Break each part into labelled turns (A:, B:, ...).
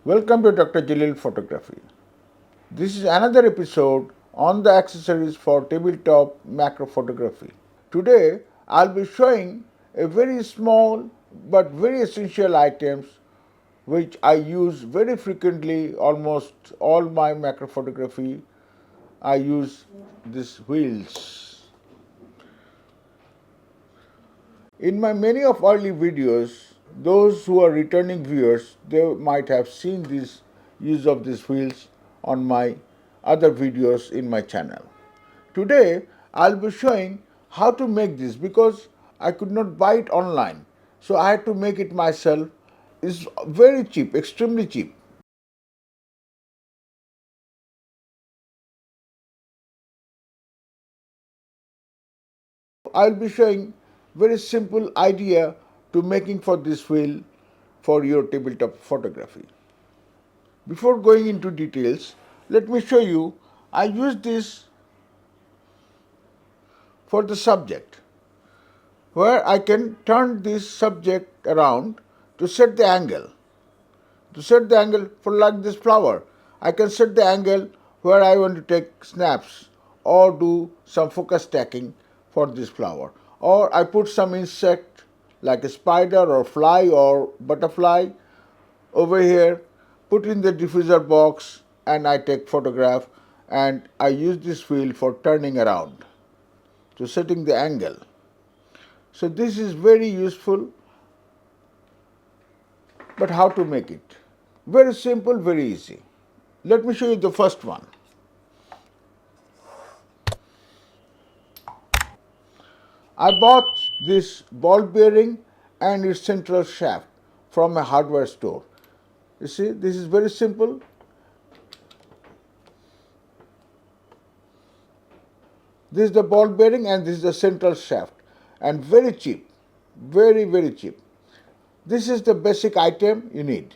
A: Welcome to Dr. JALIL Photography. This is another episode on the accessories for tabletop macro photography. Today I'll be showing a very small but very essential items which I use very frequently. Almost all my macro photography I use these wheels. In my many of early videos, those who are returning viewers, they might have seen this use of these wheels on my other videos in my channel. Today I'll be showing how to make this because I could not buy it online, so I had to make it myself. It's very cheap, extremely cheap. I'll be showing very simple idea to making for this wheel for your tabletop photography. Before going into details, let me show you. I use this for the subject, where I can turn this subject around to set the angle. To set the angle for like this flower, I can set the angle where I want to take snaps or do some focus stacking for this flower. Or I put some insect like a spider or fly or butterfly over here, put in the diffuser box, and I take photograph, and I use this wheel for turning around to setting the angle. So this is very useful. But how to make it? Very simple, very easy. Let me show you the first one. I bought this ball bearing and its central shaft from a hardware store. You see, this is very simple. This is the ball bearing and this is the central shaft, and very cheap, very cheap. This is the basic item you need.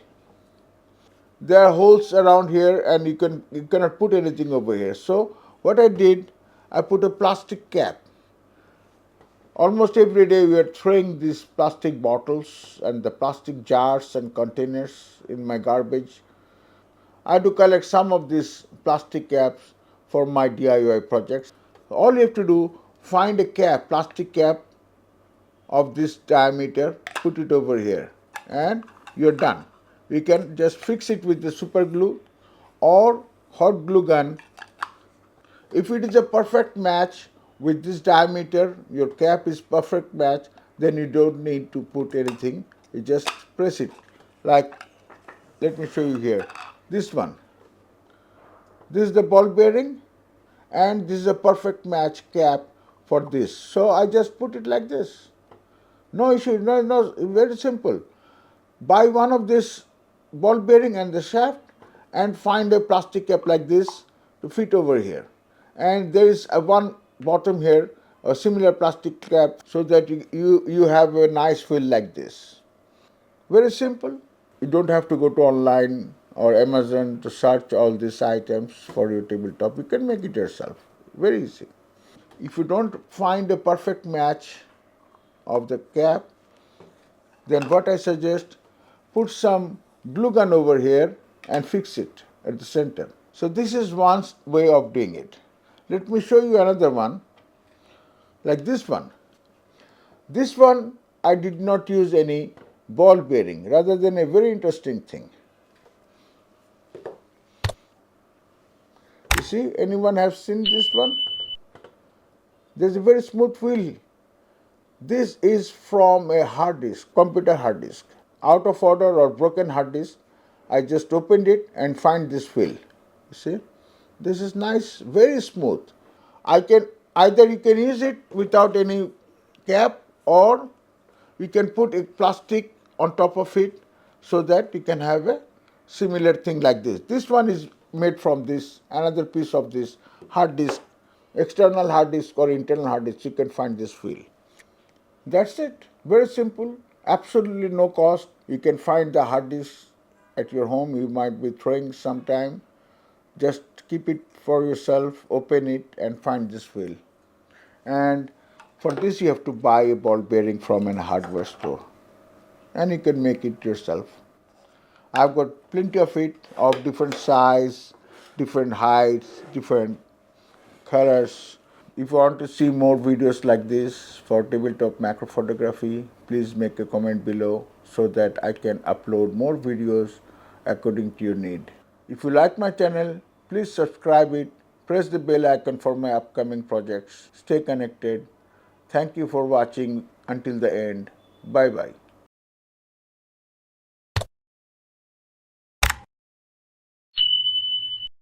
A: There are holes around here and you cannot put anything over here. So what I did, I put a plastic cap. Almost every day we are throwing these plastic bottles and the plastic jars and containers in my garbage. I do collect some of these plastic caps for my DIY projects. All you have to do, find a cap, plastic cap of this diameter, put it over here, and you're done. You can just fix it with the super glue or hot glue gun. If it is a perfect match with this diameter, your cap is perfect match, then you don't need to put anything. You just press it. Like, let me show you here. This one. This is the ball bearing, and this is a perfect match cap for this. So I just put it like this. No issue, no, very simple. Buy one of this ball bearing and the shaft and find a plastic cap like this to fit over here. And there is a one bottom here, a similar plastic cap, so that you have a nice wheel like this. Very simple. You don't have to go to online or Amazon to search all these items for your tabletop. You can make it yourself. Very easy. If you don't find a perfect match of the cap, then what I suggest, put some glue gun over here and fix it at the center. So this is one way of doing it. Let me show you another one, like this one. This one I did not use any ball bearing, rather than a very interesting thing. You see, anyone have seen this one? There's a very smooth wheel. This is from a hard disk, computer hard disk. Out of order or broken hard disk, I just opened it and find this wheel. You see, this is nice, very smooth. Either you can use it without any cap, or you can put a plastic on top of it so that you can have a similar thing like this. This one is made from this, another piece of this hard disk, external hard disk or internal hard disk. You can find this wheel. That's it. Very simple. Absolutely no cost. You can find the hard disk at your home. You might be throwing sometime. Just keep it for yourself, open it and find this wheel. And for this you have to buy a ball bearing from a hardware store. And you can make it yourself. I've got plenty of it of different size, different heights, different colors. If you want to see more videos like this for tabletop macro photography, please make a comment below so that I can upload more videos according to your need. If you like my channel, please subscribe it, press the bell icon for my upcoming projects. Stay connected. Thank you for watching until the end. Bye bye.